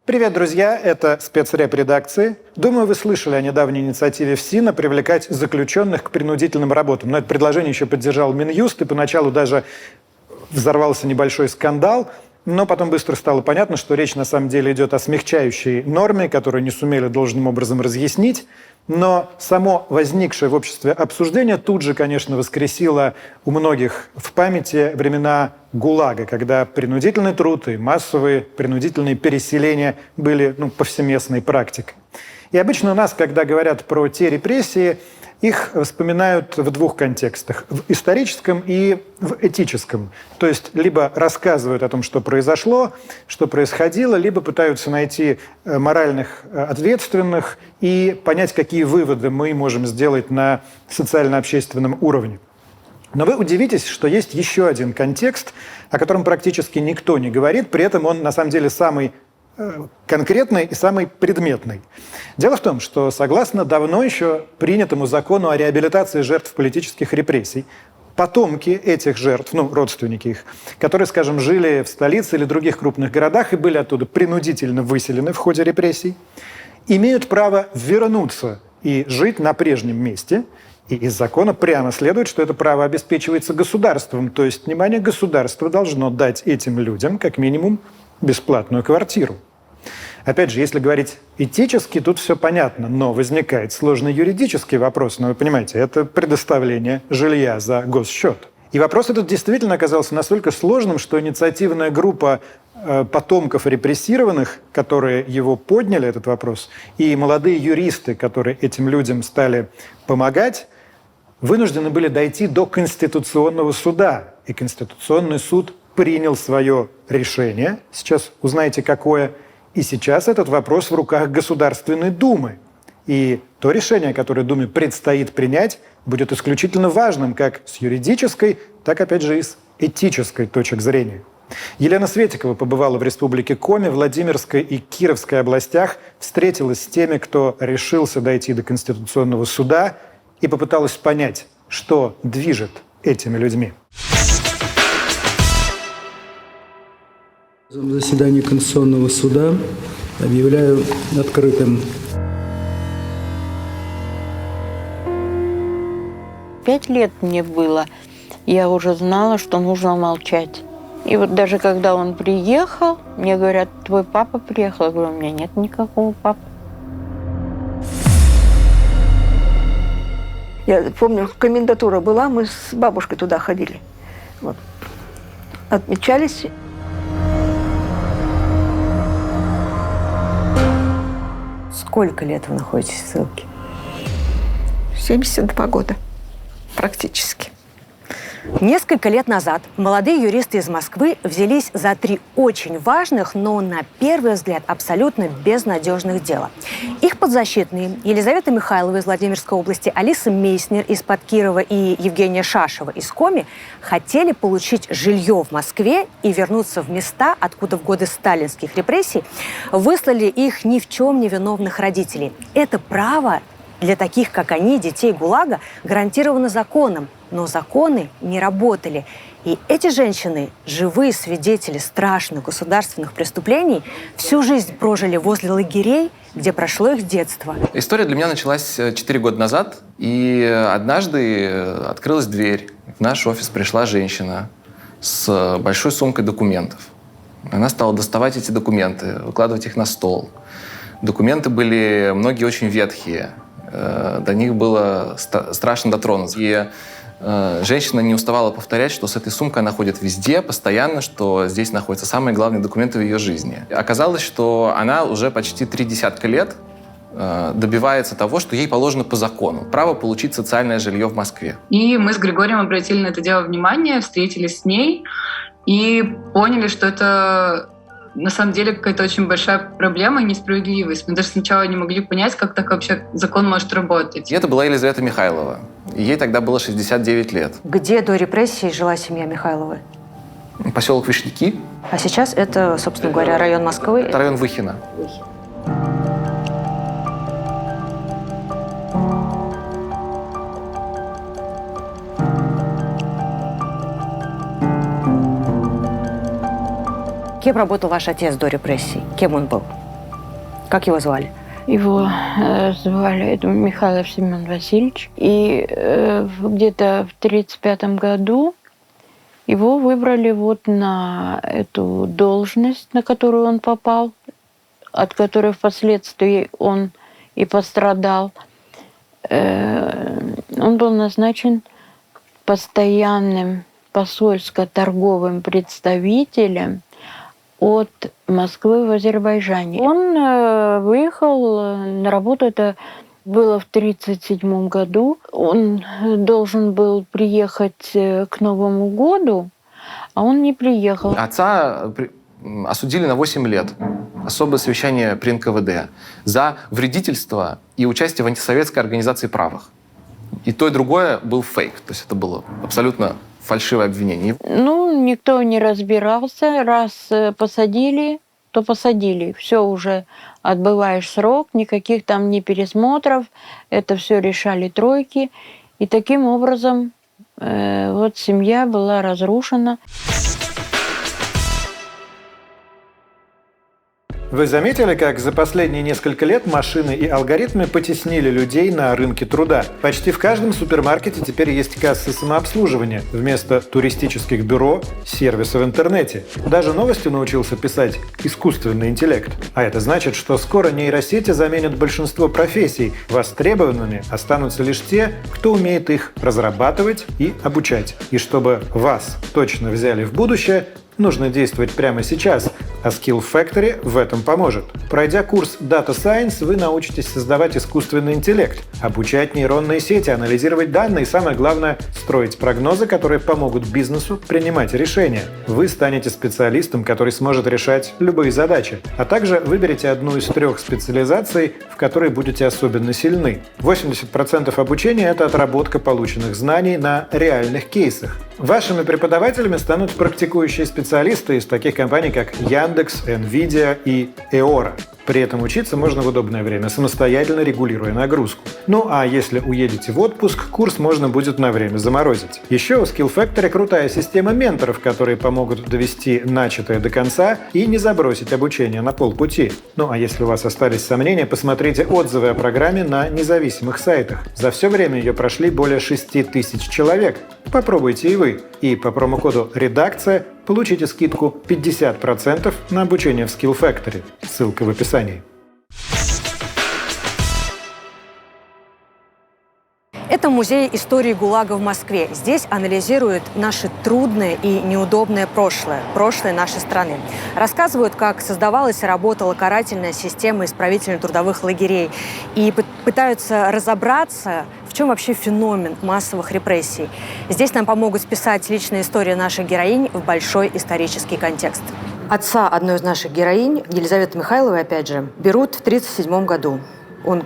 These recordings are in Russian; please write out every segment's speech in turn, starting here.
Привет, друзья! Это спецреп редакции. Думаю, вы слышали о недавней инициативе ФСИНа привлекать заключенных к принудительным работам. Но это предложение еще поддержал Минюст, и поначалу даже взорвался небольшой скандал. Но потом быстро стало понятно, что речь на самом деле идет о смягчающей норме, которую не сумели должным образом разъяснить. Но само возникшее в обществе обсуждение тут же, конечно, воскресило у многих в памяти времена ГУЛАГа, когда принудительный труд и массовые принудительные переселения были повсеместной практикой. И обычно у нас, когда говорят про те репрессии, их вспоминают в двух контекстах – в историческом и в этическом. То есть либо рассказывают о том, что произошло, что происходило, либо пытаются найти моральных ответственных и понять, какие выводы мы можем сделать на социально-общественном уровне. Но вы удивитесь, что есть еще один контекст, о котором практически никто не говорит, при этом он на самом деле самый конкретный и самый предметный. Дело в том, что согласно давно еще принятому закону о реабилитации жертв политических репрессий, потомки этих жертв, родственники их, которые, скажем, жили в столице или других крупных городах и были оттуда принудительно выселены в ходе репрессий, имеют право вернуться и жить на прежнем месте. И из закона прямо следует, что это право обеспечивается государством. То есть, внимание, государство должно дать этим людям, как минимум, бесплатную квартиру. Опять же, если говорить этически, тут все понятно, но возникает сложный юридический вопрос. Но вы понимаете, это предоставление жилья за госсчет. И вопрос этот действительно оказался настолько сложным, что инициативная группа потомков репрессированных, которые его подняли, этот вопрос, и молодые юристы, которые этим людям стали помогать, вынуждены были дойти до Конституционного суда. И Конституционный суд принял свое решение. Сейчас узнаете, какое. И сейчас этот вопрос в руках Государственной Думы. И то решение, которое Думе предстоит принять, будет исключительно важным как с юридической, так, опять же, и с этической точек зрения. Елена Светикова побывала в республике Коми, Владимирской и Кировской областях, встретилась с теми, кто решился дойти до Конституционного суда, и попыталась понять, что движет этими людьми. Заседание Конституционного суда объявляю открытым. 5 лет мне было, я уже знала, что нужно молчать. И вот даже когда он приехал, мне говорят, твой папа приехал. Я говорю, у меня нет никакого папы. Я помню, комендатура была, мы с бабушкой туда ходили. Вот. Отмечались. Сколько лет вы находитесь в ссылке? 72 года практически. Несколько лет назад молодые юристы из Москвы взялись за 3 очень важных, но на первый взгляд абсолютно безнадежных дела. Их подзащитные Елизавета Михайлова из Владимирской области, Алиса Мейснер из-под Кирова и Евгения Шашева из Коми хотели получить жилье в Москве и вернуться в места, откуда в годы сталинских репрессий выслали их ни в чем не виновных родителей. Это право для таких, как они, детей ГУЛАГа, гарантировано законом. Но законы не работали. И эти женщины, живые свидетели страшных государственных преступлений, всю жизнь прожили возле лагерей, где прошло их детство. История для меня началась 4 года назад. И однажды открылась дверь. В наш офис пришла женщина с большой сумкой документов. Она стала доставать эти документы, выкладывать их на стол. Документы были многие очень ветхие. До них было страшно дотронуться. И женщина не уставала повторять, что с этой сумкой она ходит везде, постоянно, что здесь находятся самые главные документы в ее жизни. Оказалось, что она уже почти 30 лет добивается того, что ей положено по закону. Право получить социальное жилье в Москве. И мы с Григорием обратили на это дело внимание, встретились с ней и поняли, что это на самом деле какая-то очень большая проблема и несправедливость. Мы даже сначала не могли понять, как так вообще закон может работать. И это была Елизавета Михайлова. Ей тогда было 69 лет. Где до репрессий жила семья Михайловой? Поселок Вишняки. А сейчас это, собственно говоря, район Москвы? Это район Выхино. Кем работал ваш отец до репрессий? Кем он был? Как его звали? Его звали это Михайлов Семен Васильевич. И где-то в 1935 году его выбрали вот на эту должность, на которую он попал, от которой впоследствии он и пострадал. Он был назначен постоянным посольско-торговым представителем от Москвы в Азербайджане. Он выехал на работу, это было в 1937 году. Он должен был приехать к Новому году, а он не приехал. Отца осудили на 8 лет. Особое совещание при НКВД за вредительство и участие в антисоветской организации правых. И то, и другое был фейк. То есть это было абсолютно фальшивое обвинение. Ну, никто не разбирался. Раз посадили, то посадили. Все, уже отбываешь срок, никаких там ни пересмотров. Это все решали тройки. И таким образом вот семья была разрушена. Вы заметили, как за последние несколько лет машины и алгоритмы потеснили людей на рынке труда? Почти в каждом супермаркете теперь есть кассы самообслуживания. Вместо туристических бюро – сервисы в интернете. Даже новости научился писать искусственный интеллект. А это значит, что скоро нейросети заменят большинство профессий. Востребованными останутся лишь те, кто умеет их разрабатывать и обучать. И чтобы вас точно взяли в будущее, нужно действовать прямо сейчас, а Skill Factory в этом поможет. Пройдя курс Data Science, вы научитесь создавать искусственный интеллект, обучать нейронные сети, анализировать данные и, самое главное, строить прогнозы, которые помогут бизнесу принимать решения. Вы станете специалистом, который сможет решать любые задачи, а также выберете одну из 3 специализаций, в которой будете особенно сильны. 80% обучения – это отработка полученных знаний на реальных кейсах. Вашими преподавателями станут практикующие специалисты из таких компаний, как Яндекс, Nvidia и Eora. При этом учиться можно в удобное время, самостоятельно регулируя нагрузку. Ну а если уедете в отпуск, курс можно будет на время заморозить. Еще у Skill Factory крутая система менторов, которые помогут довести начатое до конца и не забросить обучение на полпути. Ну а если у вас остались сомнения, посмотрите отзывы о программе на независимых сайтах. За все время ее прошли более 6000 человек. Попробуйте и вы. И по промокоду «Редакция» получите скидку 50% на обучение в Skill Factory. Ссылка в описании. Это музей истории ГУЛАГа в Москве. Здесь анализируют наше трудное и неудобное прошлое нашей страны. Рассказывают, как создавалась и работала карательная система исправительно-трудовых лагерей. И пытаются разобраться, в чем вообще феномен массовых репрессий. Здесь нам помогут списать личная история наших героинь в большой исторический контекст. Отца одной из наших героинь, Елизаветы Михайловой, опять же, берут в 1937 году. Он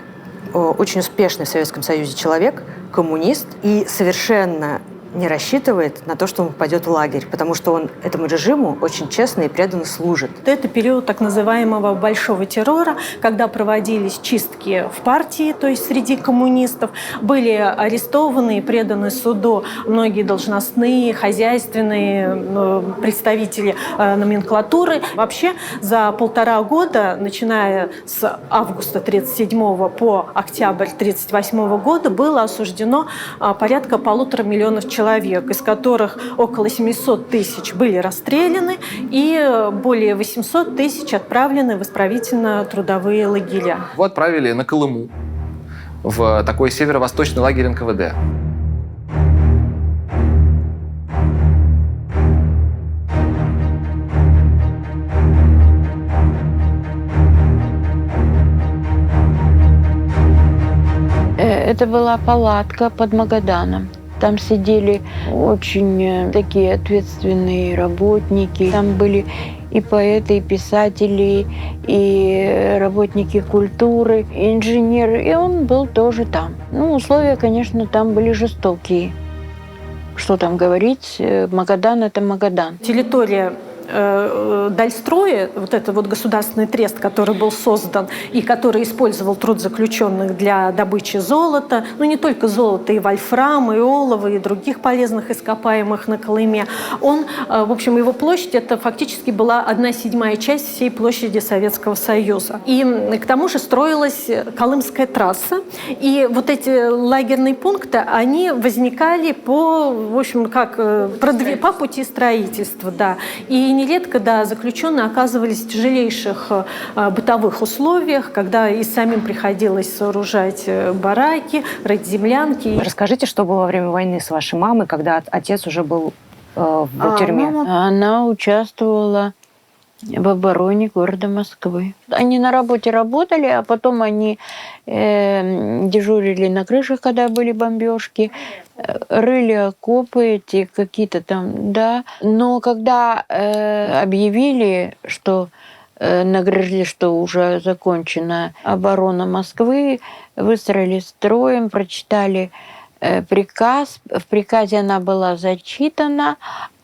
очень успешный в Советском Союзе человек, коммунист, и совершенно не рассчитывает на то, что он попадет в лагерь, потому что он этому режиму очень честно и преданно служит. Это период так называемого большого террора, когда проводились чистки в партии, то есть среди коммунистов. Были арестованы и преданы суду многие должностные, хозяйственные представители номенклатуры. Вообще за 1,5 года, начиная с августа 1937 по октябрь 1938 года, было осуждено порядка 1,5 миллиона человек, из которых около 700 тысяч были расстреляны и более 800 тысяч отправлены в исправительно-трудовые лагеря. Его отправили на Колыму, в такой северо-восточный лагерь НКВД. Это была палатка под Магаданом. Там сидели очень такие ответственные работники. Там были и поэты, и писатели, и работники культуры, и инженеры. И он был тоже там. Ну, условия, конечно, там были жестокие. Что там говорить? Магадан – это Магадан. Территория Дальстрое, вот этот вот государственный трест, который был создан и который использовал труд заключенных для добычи золота, ну не только золота, и вольфрам, и олова, и других полезных ископаемых на Колыме, он, в общем, его площадь, это фактически была 1/7 часть всей площади Советского Союза. И к тому же строилась Колымская трасса, и вот эти лагерные пункты, они возникали в общем, по пути строительства, да. И нередко, да, заключенные оказывались в тяжелейших бытовых условиях, когда и самим приходилось сооружать бараки, рыть землянки. Расскажите, что было во время войны с вашей мамой, когда отец уже был в тюрьме? Она участвовала в обороне города Москвы. Они на работе работали, а потом они дежурили на крышах, когда были бомбежки, рыли окопы эти какие-то там, да. Но когда объявили, что нагрузили, что уже закончена оборона Москвы, выстроили строем, прочитали приказ. В приказе она была зачитана,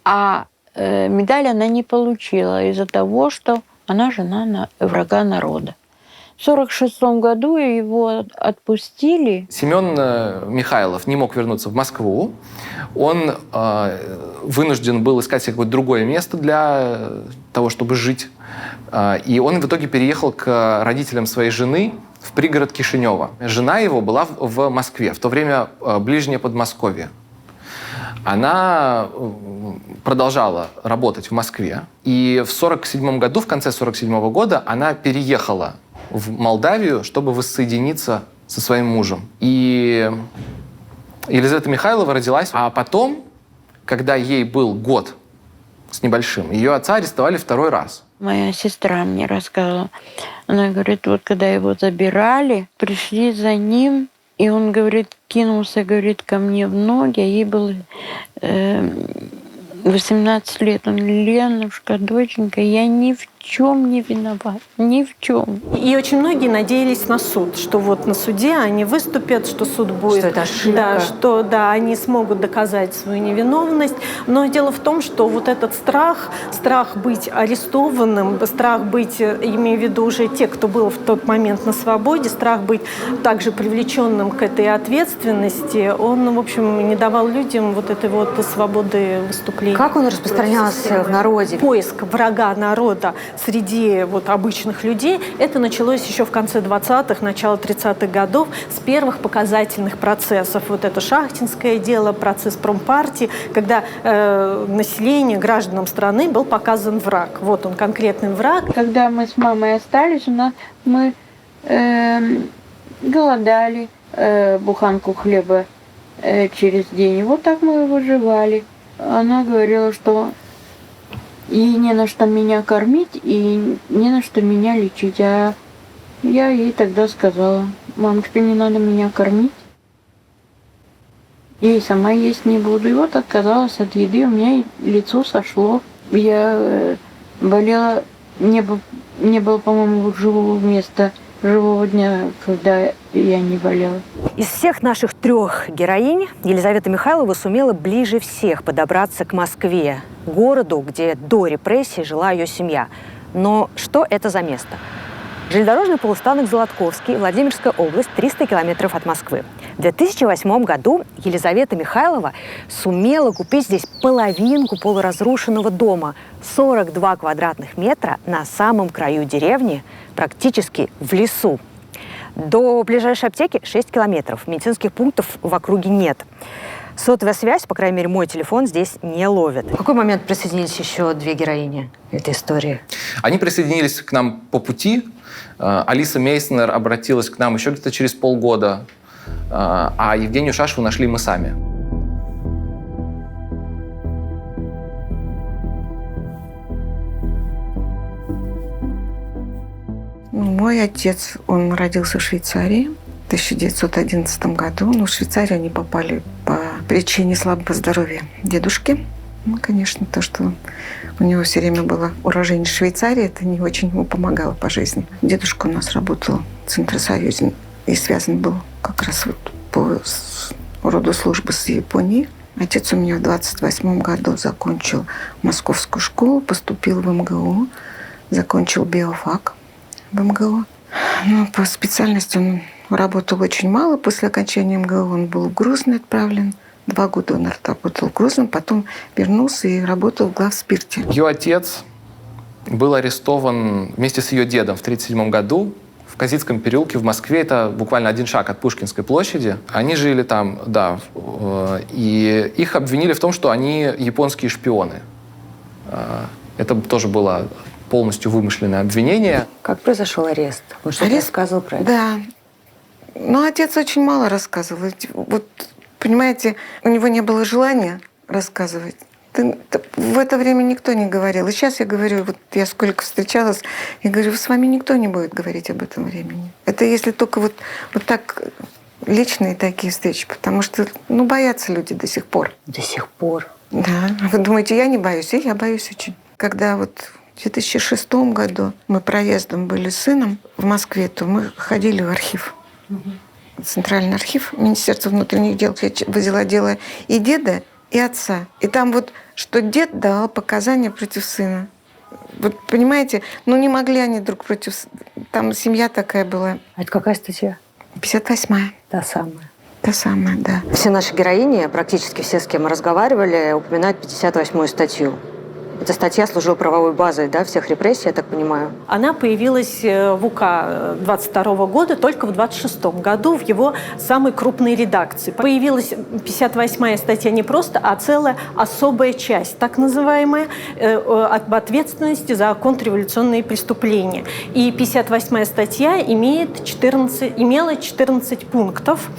а медаль она не получила из-за того, что она жена врага народа. В 1946 году его отпустили. Семен Михайлов не мог вернуться в Москву. Он вынужден был искать себе какое-то другое место для того, чтобы жить. И он в итоге переехал к родителям своей жены в пригород Кишинева. Жена его была в Москве, в то время ближнее Подмосковье. Она продолжала работать в Москве. И в 1947 году, в конце 1947 года, она переехала в Молдавию, чтобы воссоединиться со своим мужем. И Елизавета Михайлова родилась. А потом, когда ей был год с небольшим, ее отца арестовали второй раз. Моя сестра мне рассказала. Она говорит, вот когда его забирали, пришли за ним, и он, говорит, кинулся, говорит, ко мне в ноги, а ей было 18 лет. Он говорит, Ленушка, доченька, я ни в чем не виноват, ни в чем. И очень многие надеялись на суд, что вот на суде они выступят, что суд будет... Что это ошибка. Да, что да, они смогут доказать свою невиновность. Но дело в том, что вот этот страх быть арестованным, страх быть, имею в виду уже те, кто был в тот момент на свободе, страх быть также привлеченным к этой ответственности, он, в общем, не давал людям вот этой вот свободы выступления. Как он распространялся в народе? Поиск врага народа среди вот обычных людей, это началось еще в конце 20-х, начало 30-х годов с первых показательных процессов. Вот это шахтинское дело, процесс промпартии, когда населению, гражданам страны был показан враг. Вот он, конкретный враг. Когда мы с мамой остались, мы голодали, буханку хлеба через день. Вот так мы выживали. Она говорила, что ей не на что меня кормить и не на что меня лечить. А я ей тогда сказала, мамочка, не надо меня кормить. Я и сама есть не буду. И вот отказалась от еды, у меня лицо сошло. Я болела, не было, по-моему, живого дня, когда я не болела. Из всех наших 3 героинь Елизавета Михайлова сумела ближе всех подобраться к Москве, городу, где до репрессий жила ее семья. Но что это за место? Железнодорожный полустанок Золотковский, Владимирская область, 300 километров от Москвы. В 2008 году Елизавета Михайлова сумела купить здесь половинку полуразрушенного дома, 42 квадратных метра на самом краю деревни, практически в лесу. До ближайшей аптеки 6 километров, медицинских пунктов в округе нет. Сотовая связь, по крайней мере, мой телефон здесь не ловит. В какой момент присоединились еще 2 героини этой истории? Они присоединились к нам по пути. Алиса Мейснер обратилась к нам еще где-то через полгода, а Евгению Шашеву нашли мы сами. Мой отец, он родился в Швейцарии в 1911 году. Но в Швейцарию они попали по причине слабого здоровья дедушки. Ну, конечно, то, что у него все время было уроженец Швейцарии, это не очень ему помогало по жизни. Дедушка у нас работал в Центросоюзе и связан был как раз вот по роду службы с Японией. Отец у меня в 28 году закончил Московскую школу, поступил в МГУ, закончил биофак в МГУ. Но по специальности он работал очень мало. После окончания МГУ он был в Грозный отправлен. 2 года он работал в Грозном, потом вернулся и работал в главспирте. Ее отец был арестован вместе с ее дедом в 1937 году в Казицком переулке в Москве. Это буквально один шаг от Пушкинской площади. Они жили там, да, и их обвинили в том, что они японские шпионы. Это тоже было полностью вымышленное обвинение. Как произошел арест? Он что-то рассказывал про это? Да. Но отец очень мало рассказывал. Вот, понимаете, у него не было желания рассказывать. В это время никто не говорил. И сейчас я говорю, вот я сколько встречалась, я говорю, с вами никто не будет говорить об этом времени. Это если только вот так личные такие встречи, потому что, боятся люди до сих пор. До сих пор? Да. Вы думаете, я не боюсь? И я боюсь очень. Когда вот в 2006 году мы проездом были с сыном в Москве, то мы ходили в архив. Центральный архив Министерства внутренних дел. Я взяла дело и деда, и отца. И там вот, что дед давал показания против сына. Вот понимаете, не могли они друг против... Там семья такая была. А это какая статья? 58-я. Та самая. Та самая, да. Все наши героини, практически все, с кем мы разговаривали, упоминают 58-ю статью. Эта статья служила правовой базой, да, всех репрессий, я так понимаю? Она появилась в УК 22 года только в 26 году в его самой крупной редакции. Появилась 58-я статья не просто, а целая особая часть, так называемая, об ответственности за контрреволюционные преступления. И 58-я статья имела 14 пунктов.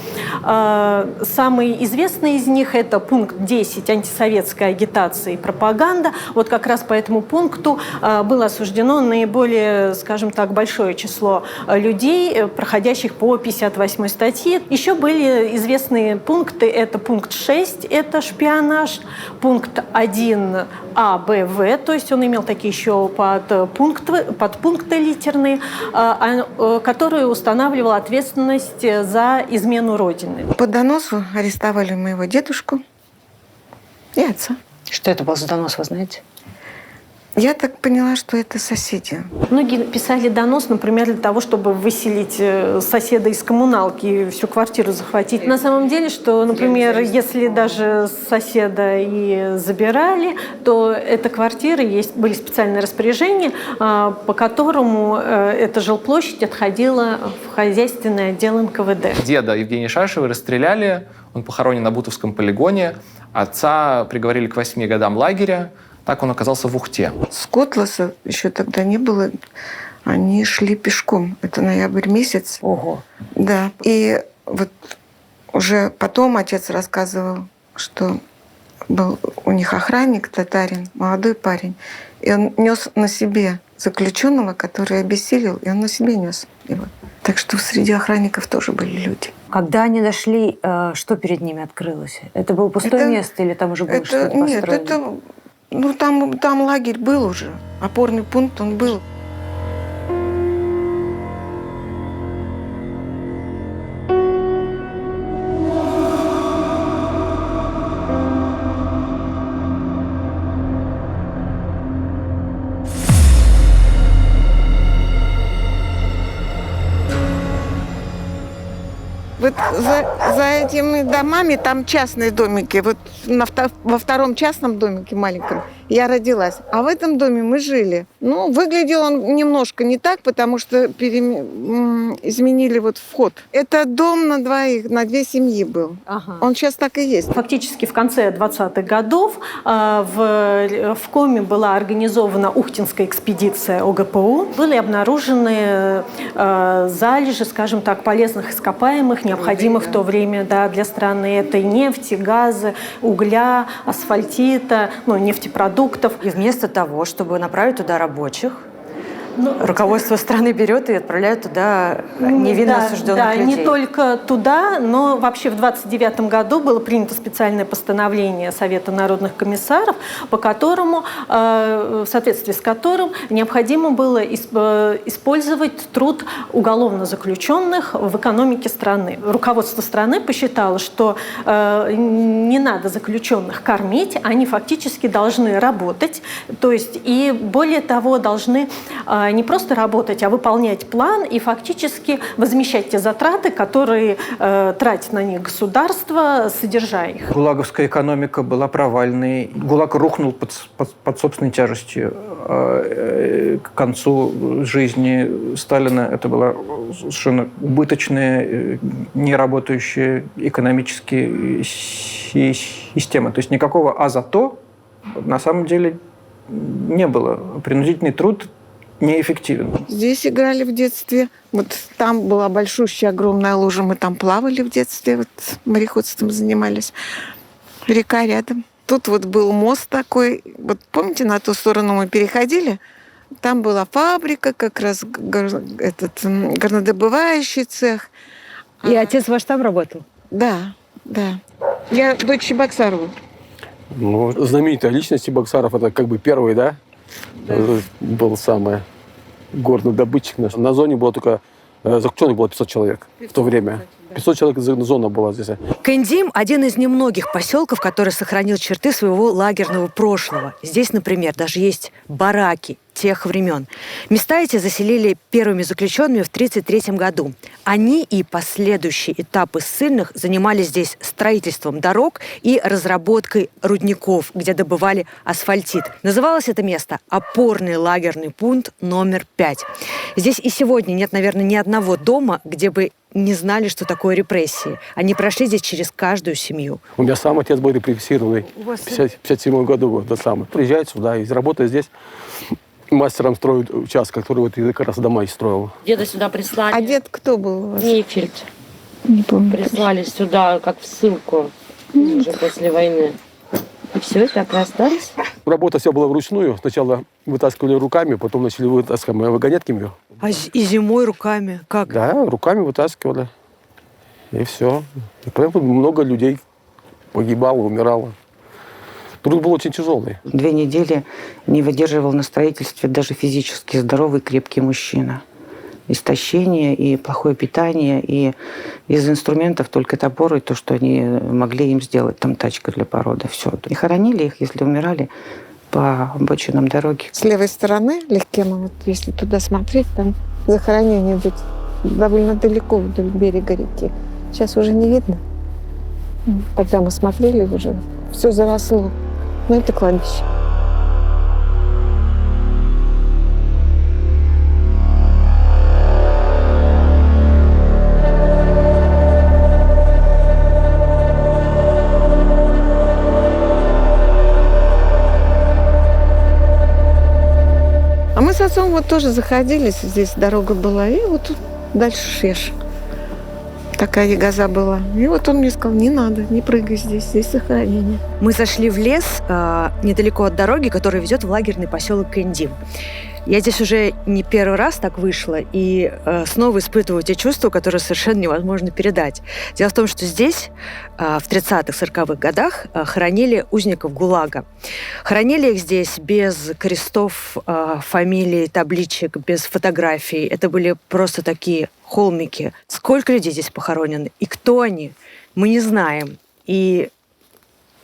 Самый известный из них – это пункт 10 «Антисоветская агитация и пропаганда». Вот как раз по этому пункту было осуждено наиболее, скажем так, большое число людей, проходящих по 58-й статье. Еще были известные пункты. Это пункт 6, это шпионаж, пункт 1А, Б, В, то есть он имел такие еще подпункты литерные, которые устанавливали ответственность за измену Родины. По доносу арестовали моего дедушку и отца. Что это был за донос, вы знаете? Я так поняла, что это соседи. Многие писали донос, например, для того, чтобы выселить соседа из коммуналки и всю квартиру захватить. На самом деле, что, например, если даже соседа и забирали, то эта квартира, были специальные распоряжения, по которому эта жилплощадь отходила в хозяйственный отдел НКВД. Деда Евгения Шашева расстреляли, он похоронен на Бутовском полигоне, отца приговорили к 8 годам лагеря. Так он оказался в Ухте. С Котласа еще тогда не было. Они шли пешком. Это ноябрь месяц. Ого. Да. И вот уже потом отец рассказывал, что был у них охранник, татарин, молодой парень. И он нес на себе заключенного, который обессилел, и он на себе нес его. Так что среди охранников тоже были люди. Когда они дошли, что перед ними открылось? Это было пустое место или там уже было что-то построено? Нет, это... там лагерь был уже. Опорный пункт он был. Вот за этими домами там частные домики. Вот во втором частном домике маленьком я родилась. А в этом доме мы жили. Выглядел он немножко не так, потому что изменили вход. Это дом на двоих, на 2 семьи был. Ага. Он сейчас так и есть. Фактически в конце 20-х годов в Коми была организована Ухтинская экспедиция ОГПУ. Были обнаружены залежи, скажем так, полезных ископаемых, необходимых в то время для страны. Это и нефти, газы, угля, асфальтита, нефтепродуктов. И вместо того, чтобы направить туда рабочих, руководство страны берет и отправляет туда невинно осужденных людей. Не только туда, но вообще в 1929 году было принято специальное постановление Совета народных комиссаров, по которому, в соответствии с которым необходимо было использовать труд уголовно заключенных в экономике страны. Руководство страны посчитало, что не надо заключенных кормить, они фактически должны работать, то есть и более того должны не просто работать, а выполнять план и фактически возмещать те затраты, которые тратит на них государство, содержа их. Гулаговская экономика была провальной. ГУЛАГ рухнул под собственной тяжестью. К концу жизни Сталина это была совершенно убыточная, неработающая экономически система. То есть никакого «а-за-то» на самом деле не было. Принудительный труд неэффективен. Здесь играли в детстве. Вот там была большущая, огромная лужа. Мы там плавали в детстве. Вот мореходством занимались. Река рядом. Тут вот был мост такой. Вот помните, на ту сторону мы переходили? Там была фабрика, как раз горнодобывающий цех. И отец ваш там работал? Да, да. Я дочь Чебоксарова. Ну, знаменитая личность Чебоксаров, это как бы первый, да? Был самый горный добытчик наш. На зоне было только заключенных было 500 человек в то время. 500 человек зона была здесь. Кандим – один из немногих поселков, который сохранил черты своего лагерного прошлого. Здесь, например, даже есть бараки тех времен. Места эти заселили первыми заключенными в 1933 году. Они и последующие этапы ссыльных занимались здесь строительством дорог и разработкой рудников, где добывали асфальтит. Называлось это место «Опорный лагерный пункт номер 5». Здесь и сегодня нет, наверное, ни одного дома, где бы не знали, что такое репрессии. Они прошли здесь через каждую семью. У меня сам отец был репрессированный в 1957 году. Это самое. Приезжает сюда и работает здесь. Мастером строит участок, который вот как раз дома и строил. Деда сюда прислали. А дед кто был у вас? Нейфельд. Не помню. Прислали сюда как в ссылку уже после войны. И все, так и остались. Работа все была вручную. Сначала вытаскивали руками, потом начали вытаскивать вагонетками. А и зимой руками? Как? Да, руками вытаскивали. И все. И поэтому много людей погибало, умирало. Труд был очень тяжелый. 2 недели не выдерживал на строительстве даже физически здоровый, крепкий мужчина. Истощение и плохое питание, и из инструментов только топор и то, что они могли им сделать, там тачка для породы, все. И хоронили их, если умирали, по обочинам дороги. С левой стороны, Легкема, вот если туда смотреть, там захоронение идет довольно далеко вдоль берега реки. Сейчас уже не видно. Когда мы смотрели, уже все заросло. Но это кладбище. А мы с отцом вот тоже заходили, здесь дорога была, и вот тут дальше Шеш. Такая ягоза была. И вот он мне сказал, не надо, не прыгай здесь захоронение. Мы зашли в лес недалеко от дороги, которая ведет в лагерный поселок Кандим. Я здесь уже не первый раз так вышла и снова испытываю те чувства, которые совершенно невозможно передать. Дело в том, что здесь в 30-х, 40-х годах хоронили узников ГУЛАГа. Хоронили их здесь без крестов, фамилий, табличек, без фотографий. Это были просто такие холмики. Сколько людей здесь похоронено и кто они, мы не знаем. И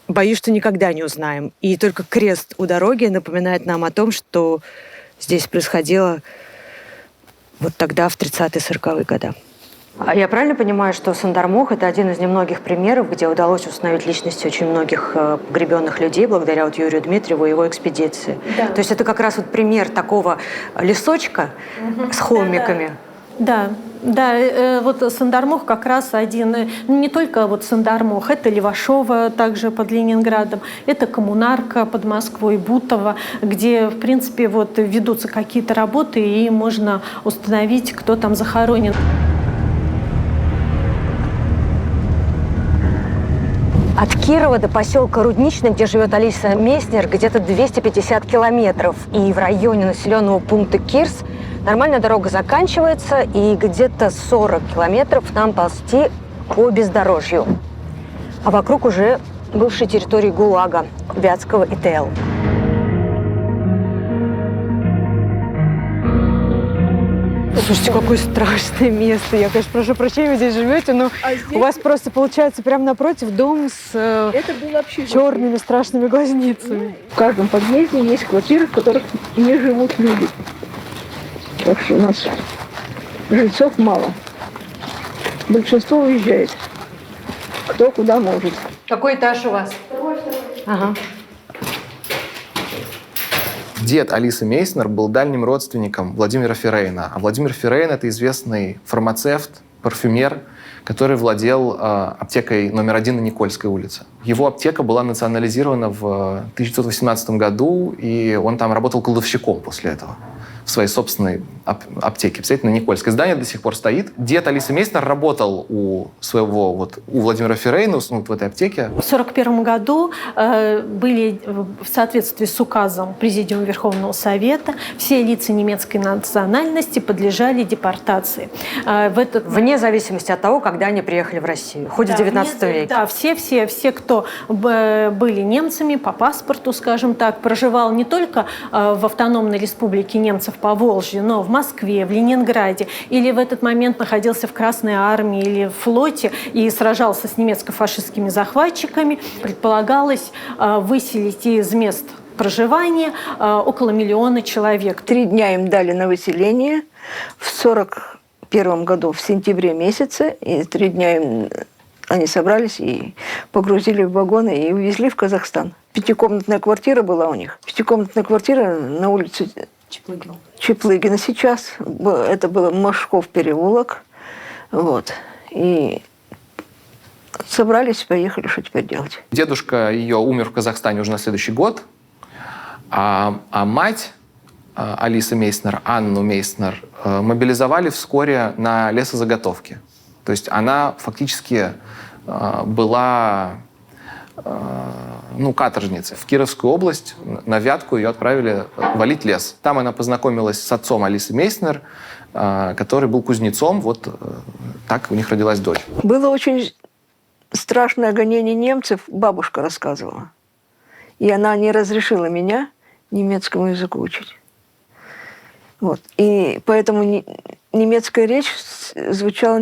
боюсь, что никогда не узнаем. И только крест у дороги напоминает нам о том, что здесь происходило вот тогда, в 30-40-е годы. А я правильно понимаю, что Сандармох – это один из немногих примеров, где удалось установить личности очень многих погребенных людей благодаря вот Юрию Дмитриеву и его экспедиции? Да. То есть это как раз вот пример такого лесочка с холмиками? Да, вот Сандармох как раз один, не только вот Сандармох, это Левашова также под Ленинградом, это Коммунарка под Москвой, Бутово, где, в принципе, вот ведутся какие-то работы, и можно установить, кто там захоронен. От Кирова до поселка Рудничный, где живет Алиса Месснер, где-то 250 километров. И в районе населенного пункта Кирс Нормальная дорога заканчивается, и где-то 40 километров нам ползти по бездорожью. А вокруг уже бывшей территории ГУЛАГа, Вятского ИТЛ. Слушайте, какое страшное место. Я, конечно, прошу прощения, вы здесь живете, но у вас просто получается прямо напротив дом с черными страшными глазницами. В каждом подъезде есть квартиры, в которых не живут люди. Так что у нас жильцов мало. Большинство уезжает. Кто куда может. Какой этаж у вас? Второй. Ага. Дед Алисы Мейснер был дальним родственником Владимира Феррейна. А Владимир Феррейн – это известный фармацевт, парфюмер, который владел аптекой номер 1 на Никольской улице. Его аптека была национализирована в 1918 году, и он там работал кладовщиком после этого в своей собственной аптеке. Представляете, на Никольской. Здание до сих пор стоит. Дед Алисы Мейснер работал у Владимира Феррейна, в этой аптеке. В 1941 году были в соответствии с указом Президиума Верховного Совета все лица немецкой национальности подлежали депортации. Вне зависимости от того, когда они приехали в Россию, хоть в 19 веке. Да, все, кто были немцами по паспорту, скажем так, проживал не только в автономной республике немцев по Волжье, но в Москве, в Ленинграде, или в этот момент находился в Красной армии или в флоте и сражался с немецко-фашистскими захватчиками, предполагалось выселить из мест проживания около 1 миллиона человек. 3 дня им дали на выселение. В 1941 году, в сентябре месяце, и 3 дня им они собрались и погрузили в вагоны и увезли в Казахстан. 5-комнатная квартира была у них. 5-комнатная квартира на улице Чеплыгина сейчас. Это был Машков переулок. Вот. И собрались, поехали, что теперь делать. Дедушка ее умер в Казахстане уже на следующий год, а мать Алисы Мейснер, Анну Мейснер, мобилизовали вскоре на лесозаготовки. То есть она фактически была каторжницей. В Кировскую область, на Вятку, ее отправили валить лес. Там она познакомилась с отцом Алисы Мейснер, который был кузнецом. Вот так у них родилась дочь. Было очень страшное гонение немцев, бабушка рассказывала. И она не разрешила меня немецкому языку учить. Вот. И поэтому немецкая речь звучала,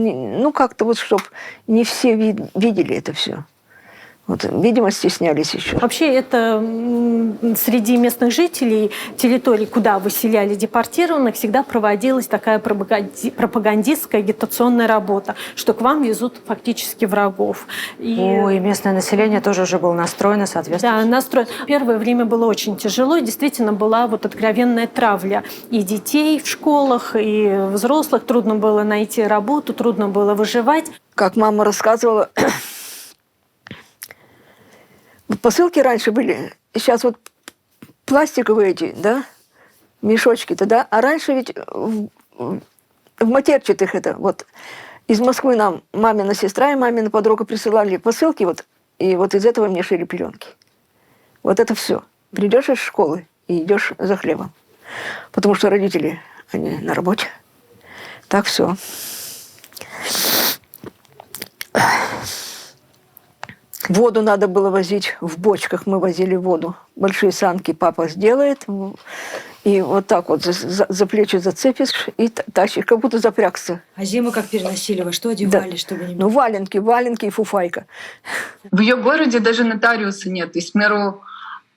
как-то вот, чтобы не все видели это все. Вот, видимо, стеснялись еще. Вообще, это среди местных жителей территорий, куда выселяли депортированных, всегда проводилась такая пропагандистская агитационная работа, что к вам везут фактически врагов. И местное население тоже уже было настроено соответственно. Да, настроено. Первое время было очень тяжело, и действительно была вот откровенная травля и детей в школах, и взрослых. Трудно было найти работу, трудно было выживать. Как мама рассказывала, посылки раньше были, сейчас вот пластиковые эти, да, мешочки-то, да, а раньше ведь в матерчатых это, вот, из Москвы нам мамина сестра и мамина подруга присылали посылки, вот, и вот из этого мне шили пеленки. Вот это все. Придешь из школы и идешь за хлебом. Потому что родители, они на работе. Так все. Воду надо было возить в бочках, мы возили воду. Большие санки папа сделает, и вот так вот за плечи зацепишь и тащишь, как будто запрягся. А зиму как переносили? Вы что одевали, да. Чтобы не... валенки и фуфайка. В ее городе даже нотариуса нет. То есть, к примеру,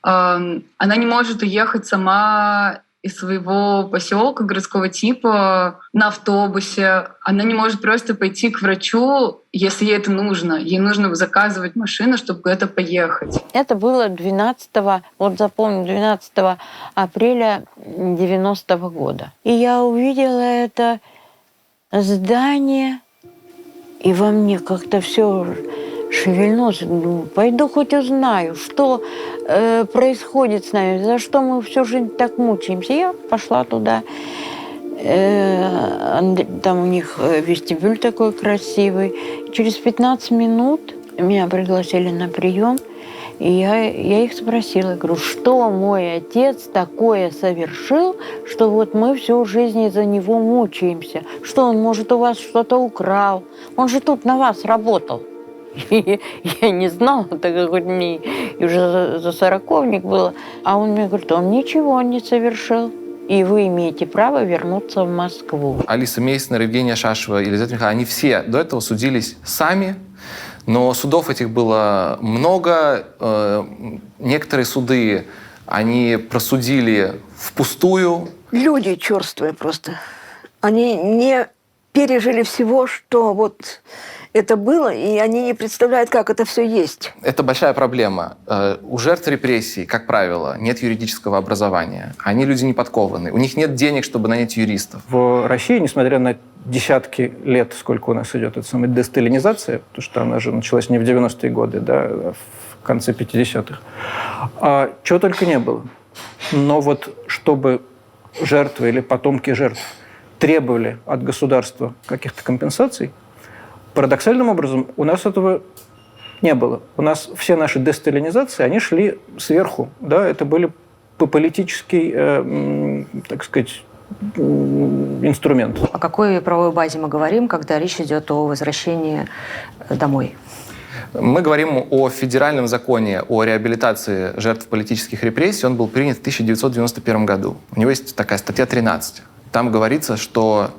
она не может уехать сама из своего поселка городского типа на автобусе. Она не может просто пойти к врачу, если ей это нужно. Ей нужно заказывать машину, чтобы куда-то поехать. Это было 12 апреля 90-го года. И я увидела это здание, и во мне как-то все шевельнулось. Думаю, пойду хоть узнаю, что происходит с нами, за что мы всю жизнь так мучаемся. Я пошла туда. Там у них вестибюль такой красивый. Через 15 минут меня пригласили на прием. И я их спросила, я говорю, что мой отец такое совершил, что вот мы всю жизнь из-за него мучаемся. Что он, может, у вас что-то украл? Он же тут на вас работал. И я не знала, так как хоть мне и уже за сороковник было. А он мне говорит, он ничего не совершил. И вы имеете право вернуться в Москву. Алиса Мейснер, Евгения Шашева, Елизавета Михайловна, они все до этого судились сами, но судов этих было много. Некоторые суды они просудили впустую. Люди черствые просто. Они не пережили всего, что вот это было, и они не представляют, как это все есть. Это большая проблема. У жертв репрессий, как правило, нет юридического образования. Они люди не подкованные. У них нет денег, чтобы нанять юристов. В России, несмотря на десятки лет, сколько у нас идет эта самая десталинизация, потому что она же началась не в 90-е годы, да, а в конце 50-х, чего только не было. Но вот чтобы жертвы или потомки жертв требовали от государства каких-то компенсаций, парадоксальным образом у нас этого не было. У нас все наши десталинизации, они шли сверху. Да? Это были политический, так сказать, инструмент. О какой правовой базе мы говорим, когда речь идет о возвращении домой? Мы говорим о федеральном законе о реабилитации жертв политических репрессий. Он был принят в 1991 году. У него есть такая статья 13. Там говорится, что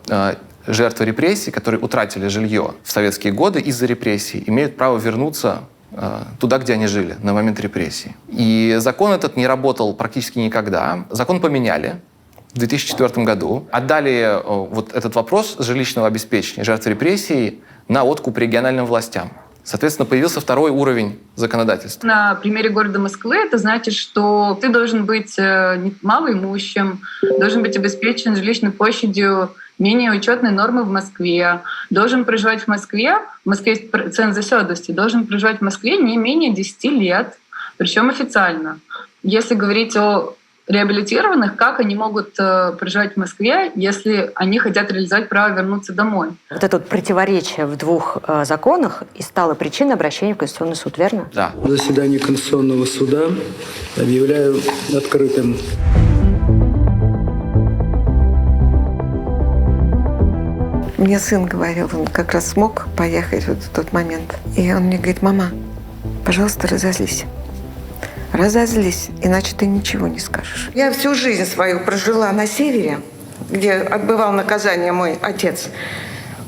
жертвы репрессий, которые утратили жилье в советские годы из-за репрессий, имеют право вернуться туда, где они жили на момент репрессий. И закон этот не работал практически никогда. Закон поменяли в 2004 году. Отдали вот этот вопрос жилищного обеспечения жертв репрессий на откуп региональным властям. Соответственно, появился второй уровень законодательства. На примере города Москвы это значит, что ты должен быть малоимущим, должен быть обеспечен жилищной площадью менее учетной нормы в Москве, должен проживать в Москве есть ценз заседности, должен проживать в Москве не менее 10 лет, причем официально. Если говорить о реабилитированных, как они могут проживать в Москве, если они хотят реализовать право вернуться домой? Вот это вот противоречие в двух законах и стало причиной обращения в Конституционный суд, верно? Да. Заседание Конституционного суда объявляю открытым. Мне сын говорил, он как раз смог поехать вот в тот момент. И он мне говорит, мама, пожалуйста, разозлись. Разозлись, иначе ты ничего не скажешь. Я всю жизнь свою прожила на севере, где отбывал наказание мой отец.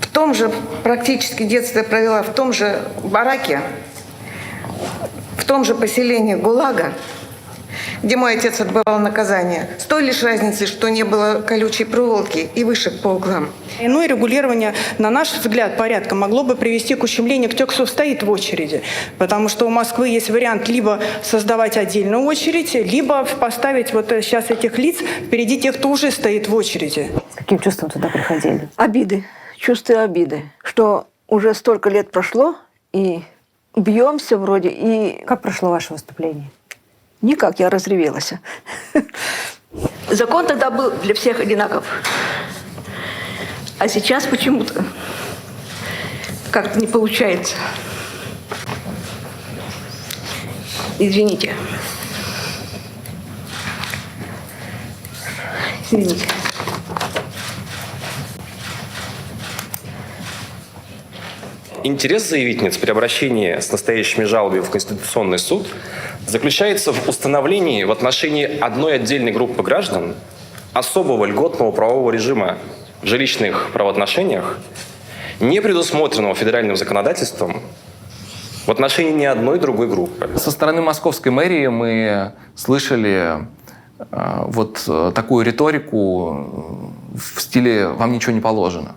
В том же, практически детство провела в том же бараке, в том же поселении ГУЛАГа, где мой отец отбывал наказание. С той лишь разницей, что не было колючей проволоки и вышек по углам. Иное регулирование, на наш взгляд, порядка могло бы привести к ущемлению к тех, кто стоит в очереди. Потому что у Москвы есть вариант либо создавать отдельную очередь, либо поставить вот сейчас этих лиц впереди тех, кто уже стоит в очереди. С каким чувством туда приходили? Обиды, чувство обиды, что уже столько лет прошло, и бьемся вроде, и... Как прошло ваше выступление? Никак, я разревелась. Закон тогда был для всех одинаков. А сейчас почему-то как-то не получается. Извините. Извините. Интерес заявительниц при обращении с настоящими жалобами в Конституционный суд заключается в установлении в отношении одной отдельной группы граждан особого льготного правового режима в жилищных правоотношениях, не предусмотренного федеральным законодательством в отношении ни одной другой группы. Со стороны московской мэрии мы слышали вот такую риторику в стиле «вам ничего не положено».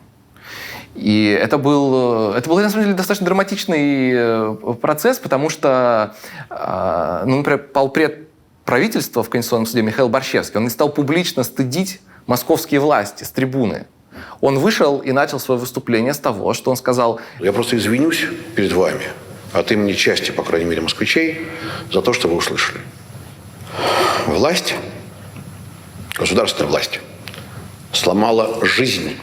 И это был, на самом деле, достаточно драматичный процесс, потому что, например, полпред правительства в Конституционном суде Михаил Борщевский, он не стал публично стыдить московские власти с трибуны. Он вышел и начал свое выступление с того, что он сказал: «Я просто извинюсь перед вами от имени части, по крайней мере, москвичей, за то, что вы услышали. Власть, государственная власть, сломала жизнь.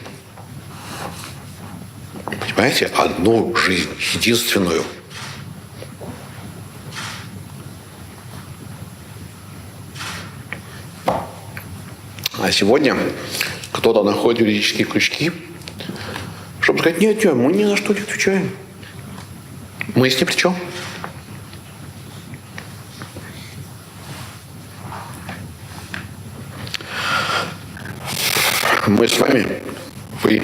Понимаете? Одну жизнь, единственную. А сегодня кто-то находит юридические крючки, чтобы сказать, нет, мы ни на что не отвечаем. Мы здесь ни при чем. Мы с вами, вы,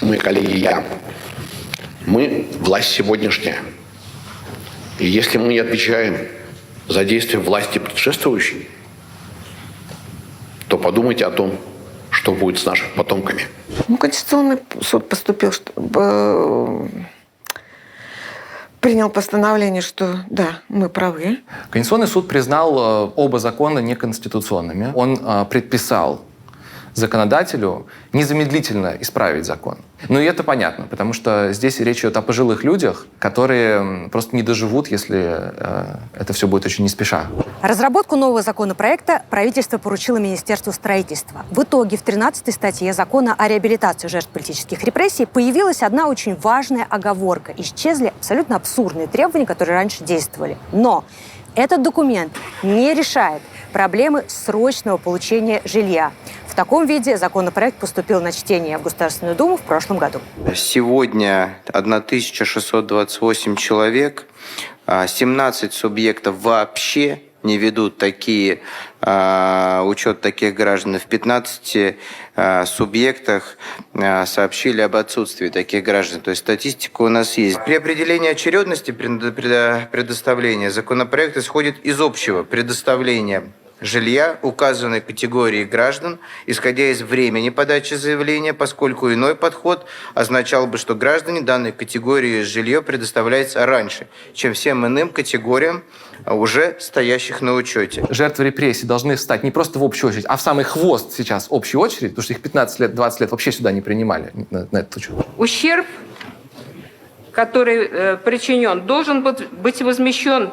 мои коллеги, я, мы власть сегодняшняя. И если мы не отвечаем за действия власти предшествующей, то подумайте о том, что будет с нашими потомками. Конституционный суд поступил, принял постановление, что да, мы правы. Конституционный суд признал оба закона неконституционными. Он предписал законодателю незамедлительно исправить закон. Ну и это понятно, потому что здесь речь идет о пожилых людях, которые просто не доживут, если это все будет очень не спеша. Разработку нового законопроекта правительство поручило Министерству строительства. В итоге в 13-й статье закона о реабилитации жертв политических репрессий появилась одна очень важная оговорка. Исчезли абсолютно абсурдные требования, которые раньше действовали. Но этот документ не решает проблемы срочного получения жилья. В таком виде законопроект поступил на чтение в Государственную Думу в прошлом году. Сегодня 1628 человек, 17 субъектов вообще не ведут учет таких граждан. В 15 субъектах сообщили об отсутствии таких граждан. То есть статистика у нас есть. При определении очередности предоставления законопроект исходит из общего предоставления жилья указанной категории граждан, исходя из времени подачи заявления, поскольку иной подход означал бы, что граждане данной категории жилье предоставляется раньше, чем всем иным категориям, уже стоящих на учете. Жертвы репрессий должны встать не просто в общую очередь, а в самый хвост сейчас общей очереди, потому что их 15 лет, 20 лет вообще сюда не принимали на этот учет. Ущерб, который причинен, должен быть возмещен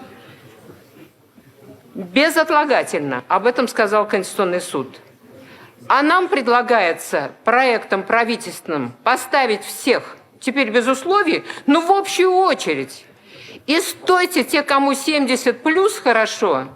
безотлагательно. Об этом сказал Конституционный суд. А нам предлагается проектом правительственным поставить всех, теперь без условий, но в общую очередь. И стойте те, кому 70 плюс хорошо,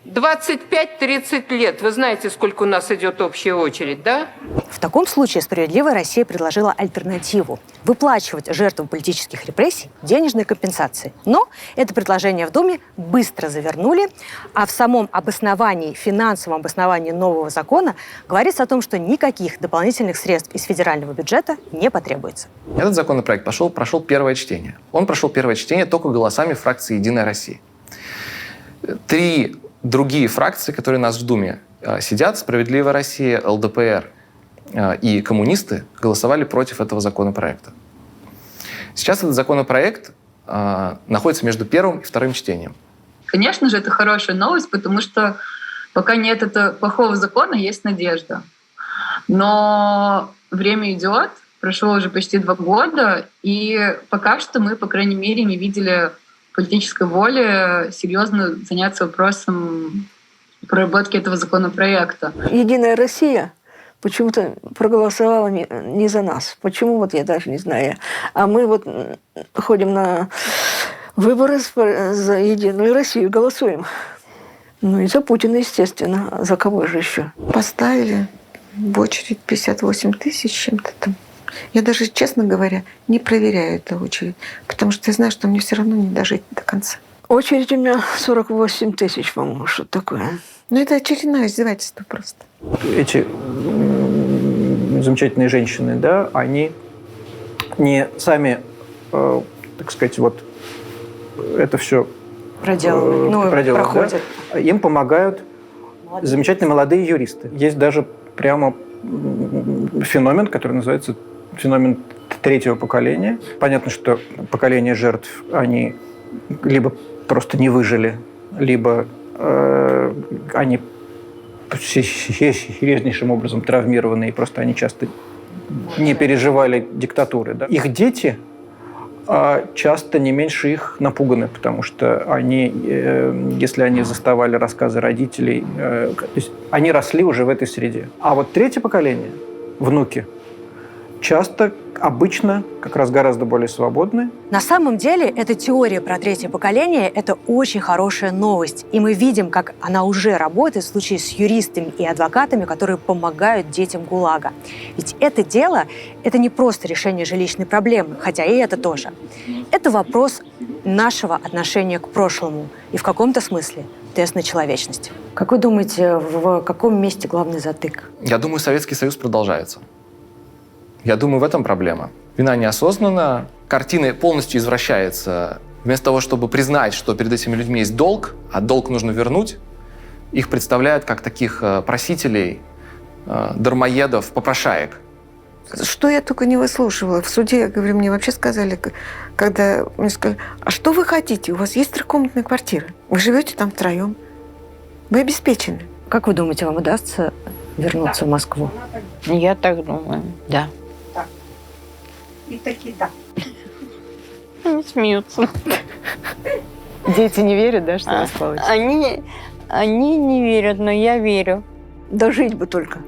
25-30 лет. Вы знаете, сколько у нас идет общая очередь, да? В таком случае «Справедливая Россия» предложила альтернативу – выплачивать жертвам политических репрессий денежные компенсации. Но это предложение в Думе быстро завернули, а в самом обосновании, финансовом обосновании нового закона говорится о том, что никаких дополнительных средств из федерального бюджета не потребуется. Этот законопроект прошел первое чтение. Он прошел первое чтение только голосами фракции «Единая Россия». 3 другие фракции, которые у нас в Думе сидят, «Справедливая Россия», ЛДПР и коммунисты, голосовали против этого законопроекта. Сейчас этот законопроект находится между первым и вторым чтением. Конечно же, это хорошая новость, потому что пока нет этого плохого закона, есть надежда. Но время идет, прошло уже почти 2 года, и пока что мы, по крайней мере, не видели политической воли серьезно заняться вопросом проработки этого законопроекта. «Единая Россия» почему-то проголосовала не за нас. Почему, вот я даже не знаю. А мы вот ходим на выборы за «Единую Россию», голосуем. Ну и за Путина, естественно. За кого же еще? Поставили в очередь 58 тысяч чем-то там. Я даже, честно говоря, не проверяю эту очередь, потому что я знаю, что мне все равно не дожить до конца. Очередь у меня 48 тысяч, по-моему, что такое. Ну, это очередное издевательство просто. Эти замечательные женщины, да, они не сами, так сказать, вот это все проделывают, проходят. Да? Им помогают замечательные молодые юристы. Есть даже прямо феномен, который называется феномен 3-го поколения. Понятно, что поколение жертв, они либо просто не выжили, либо они серьезнейшим образом травмированы, и просто они часто не переживали диктатуры. Да? Их дети часто не меньше их напуганы, потому что они, если они заставали рассказы родителей, то есть они росли уже в этой среде. А вот 3-е поколение, внуки, часто, обычно как раз гораздо более свободны. На самом деле, эта теория про третье поколение – это очень хорошая новость. И мы видим, как она уже работает в случае с юристами и адвокатами, которые помогают детям ГУЛАГа. Ведь это дело – это не просто решение жилищной проблемы, хотя и это тоже. Это вопрос нашего отношения к прошлому и в каком-то смысле тест на человечность. Как вы думаете, в каком месте главный затык? Я думаю, Советский Союз продолжается. Я думаю, в этом проблема. Вина неосознанна, картина полностью извращается. Вместо того, чтобы признать, что перед этими людьми есть долг, а долг нужно вернуть, их представляют как таких просителей, дармоедов, попрошаек. Что я только не выслушивала. В суде, я говорю, мне вообще сказали, когда мне сказали, а что вы хотите? У вас есть трехкомнатная квартира. Вы живете там втроем. Вы обеспечены. Как вы думаете, вам удастся вернуться в Москву? Я так думаю, да. И такие да. Они смеются. Дети не верят, да, что у вас получится? Они не верят, но я верю. Дожить бы только.